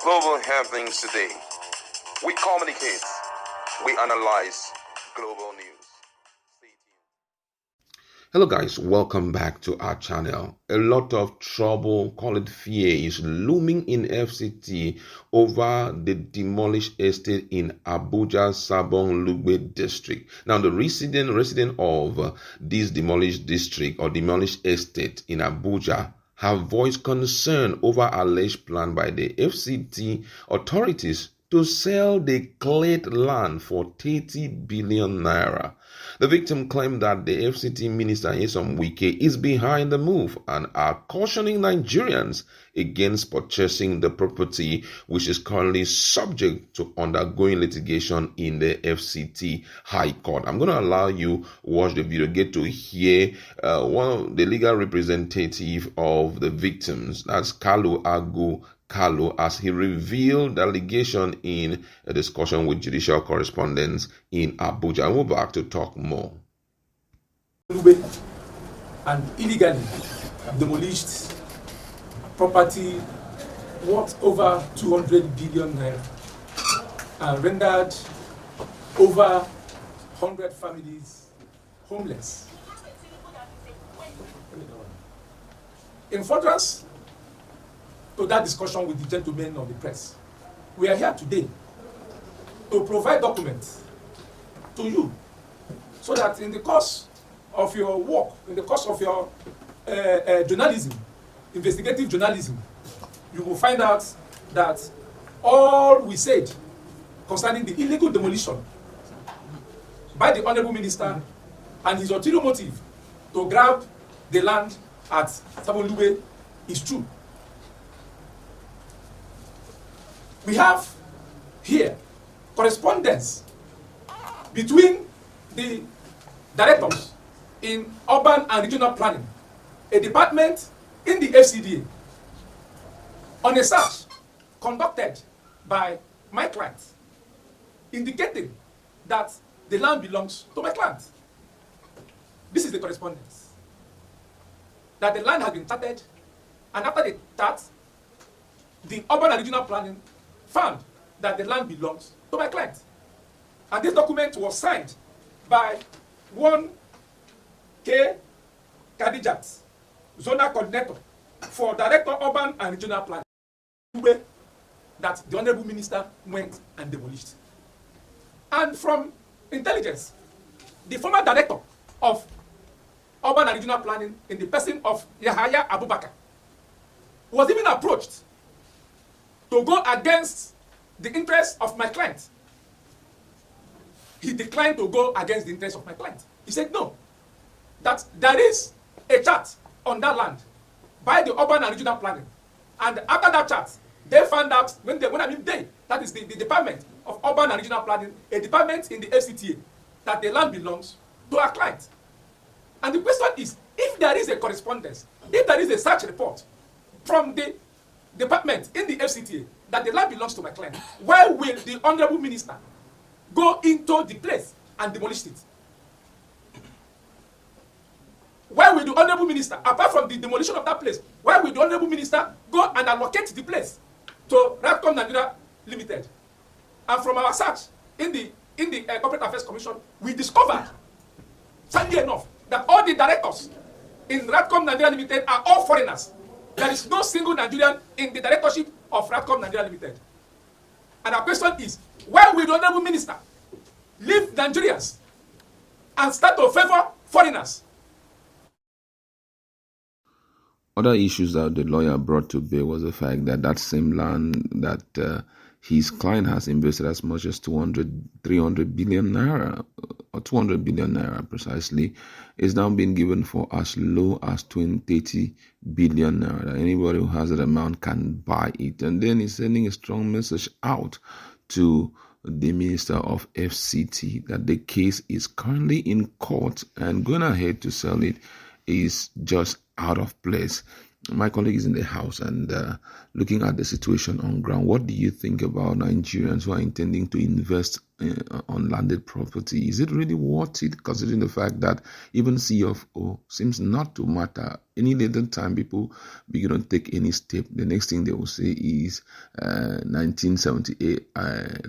Global happenings today. We communicate. We analyze global news. Hello guys, welcome back to our channel. A lot of trouble, call it fear, is looming in FCT over the demolished estate in Abuja's Sabon Lugbe district. Now the resident of this demolished district or demolished estate in Abuja have voiced concern over alleged plan by the FCT authorities to sell the cleared land for 30 billion naira. The victim claimed that the FCT minister Nyesom Wike is behind the move and are cautioning Nigerians against purchasing the property, which is currently subject to undergoing litigation in the FCT High Court. I'm going to allow you watch the video, get to hear one of the legal representative of the victims, that's Kalu Agu Kalu, as he revealed the allegation in a discussion with judicial correspondents in Abuja. We'll back to talk more. And illegally demolished property worth over 200 billion naira and rendered over 100 families homeless. In furtherance to that discussion with the gentlemen of the press, we are here today to provide documents to you so that in the course of your work, in the course of your journalism, investigative journalism, you will find out that all we said concerning the illegal demolition by the Honorable Minister and his ulterior motive to grab the land at Sabon Lugbe is true. We have here correspondence between the directors in urban and regional planning, a department in the FCDA, on a search conducted by my client, indicating that the land belongs to my client. This is the correspondence. That the land has been charted, and after the chart, the urban and regional planning found that the land belongs to my client. And this document was signed by one K. Kadijat, zonal coordinator for Director Urban and Regional Planning, that the Honorable Minister went and demolished. And from intelligence, the former Director of Urban and Regional Planning, in the person of Yahaya Abubakar, was even approached to go against the interest of my client. He declined to go against the interest of my client. He said no, that there is a chart on that land by the urban and regional planning. And after that chart, they found out, that is the Department of Urban and Regional Planning, a department in the FCTA, that the land belongs to our client. And the question is, if there is a correspondence, if there is a search report from the department in the FCTA that the land belongs to my client, why will the Honorable Minister go into the place and demolish it? Why will the Honorable Minister, apart from the demolition of that place, why will the Honorable Minister go and allocate the place to Radcom Nigeria Limited? And from our search in the Corporate Affairs Commission, we discovered, sadly enough, that all the directors in Radcom Nigeria Limited are all foreigners. There is no single Nigerian in the directorship of Radcom Nigeria Limited. And our question is, why will the Honorable Minister leave Nigerians and start to favor foreigners? Other issues that the lawyer brought to bear was the fact that that same land that his client has invested as much as 300 billion naira, or 200 billion naira precisely, is now being given for as low as 30 billion naira. Anybody who has that amount can buy it. And then he's sending a strong message out to the Minister of FCT that the case is currently in court and going ahead to sell it is just out of place. My colleague is in the house and looking at the situation on ground. What do you think about Nigerians who are intending to invest on landed property? Is it really worth it, considering the fact that even CFO seems not to matter? Any later time people begin to take any step, the next thing they will say is 1978,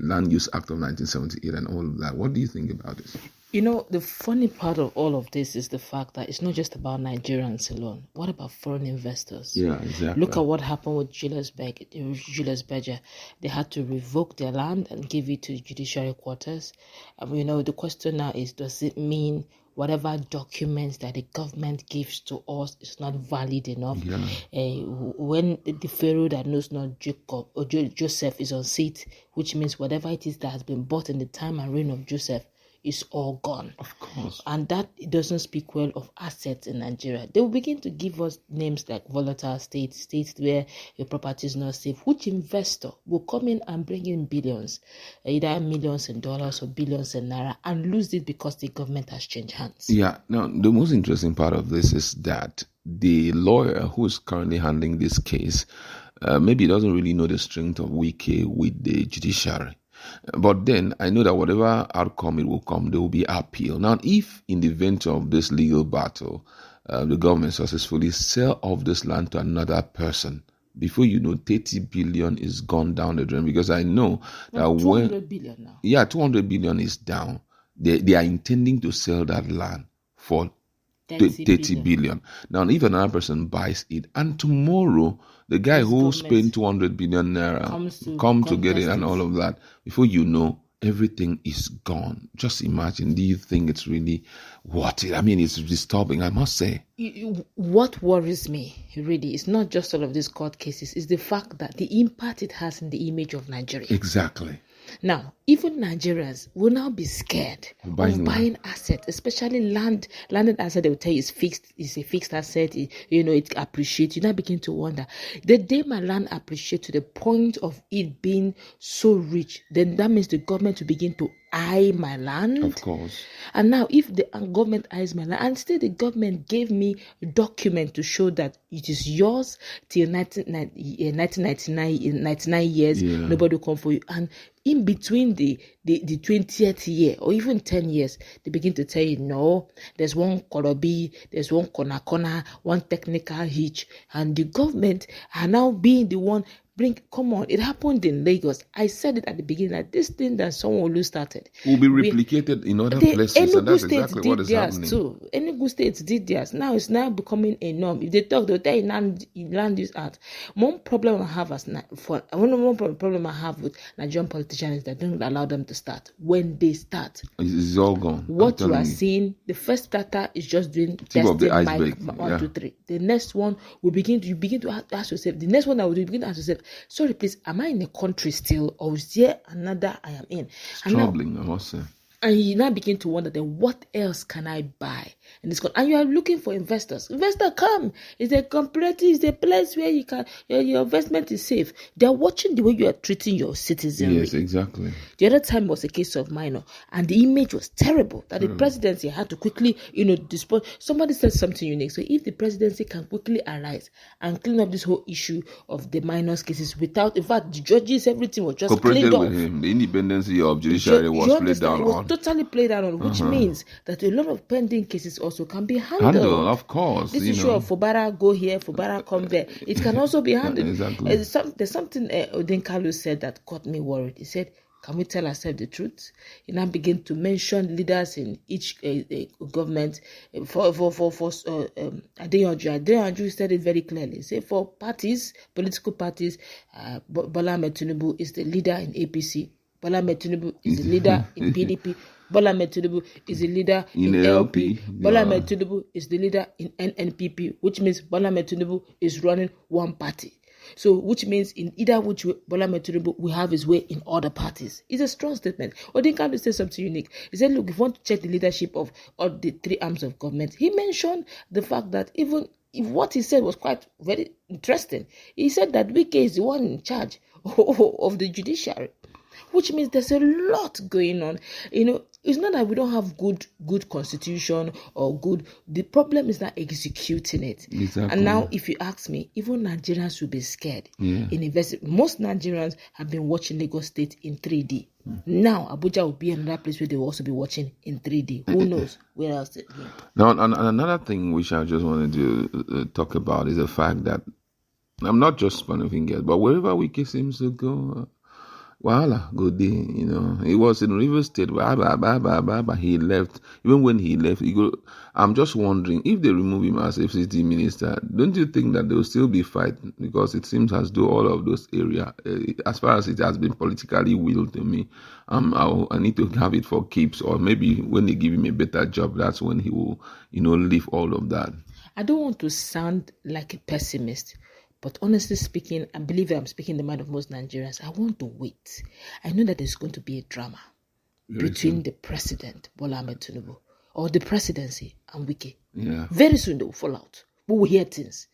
Land Use Act of 1978 and all of that. What do you think about this? You know, the funny part of all of this is the fact that it's not just about Nigerians alone. What about foreign investors? Yeah, exactly. Look at what happened with Julius Berger. They had to revoke their land and give it to judiciary quarters. The question now is, does it mean whatever documents that the government gives to us is not valid enough? Yeah. When the Pharaoh that knows not Jacob or Joseph is on seat, which means whatever it is that has been bought in the time and reign of Joseph is all gone. Of course. And that doesn't speak well of assets in Nigeria. They will begin to give us names like volatile states where your property is not safe. Which investor will come in and bring in billions, either millions in dollars or billions in naira, and lose it because the government has changed hands? Yeah. Now, the most interesting part of this is that the lawyer who is currently handling this case maybe doesn't really know the strength of Wike with the judiciary. But then I know that whatever outcome it will come, there will be appeal. Now, if in the event of this legal battle, the government successfully sell off this land to another person, before you know, 30 billion is gone down the drain. Because I know that 200 billion now. Yeah, 200 billion is down. They are intending to sell that land for 30 billion. Now, if another person buys it, and tomorrow the guy who spent 200 billion naira come to get it and all of that, before you know, everything is gone. Just imagine. Do you think it's really worth it? I mean, it's disturbing, I must say. What worries me really is not just all of these court cases, it's the fact that the impact it has in the image of Nigeria. Exactly. Now, even Nigerians will now be scared of buying assets, especially landed asset. They will tell you it's fixed, it's a fixed asset, it appreciates. You now begin to wonder, the day my land appreciates to the point of it being so rich, then that means the government will begin to eye my land. Of course. And now if the government eyes my land, and still the government gave me a document to show that it is yours till 1999, 99 years, nobody will come for you. And in between the 20th year or even 10 years, they begin to tell you, no, there's one korobi, there's one corner, one technical hitch. And the government are now being the one come on, it happened in Lagos. I said it at the beginning that this thing that Sanwo-Olu started will be replicated in other places, and that's exactly what is happening. Too. Enugu State did theirs. Now it's now becoming a norm. If they talk, they'll tell you Land Use Act. One problem I have with Nigerian politicians is that they don't allow them to start. When they start, it's all gone. What you are seeing, the first starter is just doing testing, mic 1, 2, 3. The next one will begin to ask yourself. The next one that will begin to ask yourself, sorry, please, am I in a country still, or is there another I am in? It's troubling, I must say. And you now begin to wonder, then what else can I buy? And you are looking for investors. Investor, come. It's a place where you can your investment is safe. They are watching the way you are treating your citizenry. Yes, exactly. The other time was a case of minor, and the image was terrible. That the presidency had to quickly, dispose. Somebody said something unique. So if the presidency can quickly arise and clean up this whole issue of the minors cases without, in fact, the judges, everything was just cleaned off. With him. The independence of judiciary was played down on. Totally played out on, which means that a lot of pending cases also can be handled. Of course. This issue of Fubara go here, Fubara come there. It can also be handled. Exactly. There's something Odinkalu said that got me worried. He said, can we tell ourselves the truth? He now begin to mention leaders in each government. For Adeyanju said it very clearly. Say for parties, political parties, Bola Ahmed Tinubu is the leader in APC. Bola Ahmed Tinubu is the leader in PDP. Bola Ahmed Tinubu is the leader in LP. Bola Ahmed Tinubu is the leader in NNPP, which means Bola Ahmed Tinubu is running one party. So, which means in either which way, Bola Ahmed Tinubu will have his way in other parties. It's a strong statement. Odinkalu said something unique. He said, look, if you want to check the leadership of all the three arms of government, he mentioned the fact that even if what he said was quite very interesting, he said that Wike is the one in charge of the judiciary. Which means there's a lot going on. It's not that we don't have good constitution or good. The problem is not executing it. Exactly. And now, if you ask me, even Nigerians will be scared in investing. Most Nigerians have been watching Lagos State in 3D. Now, Abuja will be another place where they will also be watching in 3D. Who knows where else? Now, and another thing which I just wanted to talk about is the fact that I'm not just pointing fingers, but wherever Wiki seems to go, voila, good day. You know, he was in Rivers State, but he left. Even when he left, I'm just wondering if they remove him as FCT minister, don't you think that they'll still be fighting? Because it seems as though all of those areas, as far as it has been politically willed to me, I need to have it for keeps, or maybe when they give him a better job, that's when he will, leave all of that. I don't want to sound like a pessimist. But honestly speaking, I believe I'm speaking the mind of most Nigerians. I want to wait. I know that there's going to be a drama between the president, Bola Ahmed Tinubu, or the presidency and Wike. Yeah. Very soon they will fall out. We will hear things.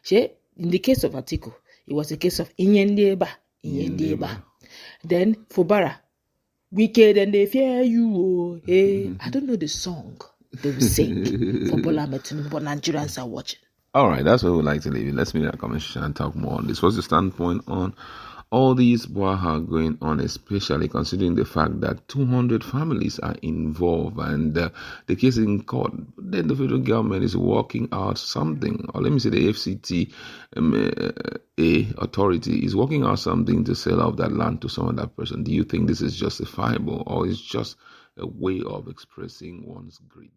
In the case of Atiku, it was a case of Inyendeba. Then for Bara, Wike, then they fear you. I don't know the song they will sing for Bola Ahmed Tinubu, but Nigerians are watching. All right, that's where we'd like to leave it. Let's meet in the comment section and talk more on this. What's your standpoint on all these brouhaha going on, especially considering the fact that 200 families are involved and the case is in court? Then the federal government is working out something, or let me say the FCT authority is working out something to sell off that land to some other person. Do you think this is justifiable, or is just a way of expressing one's greed?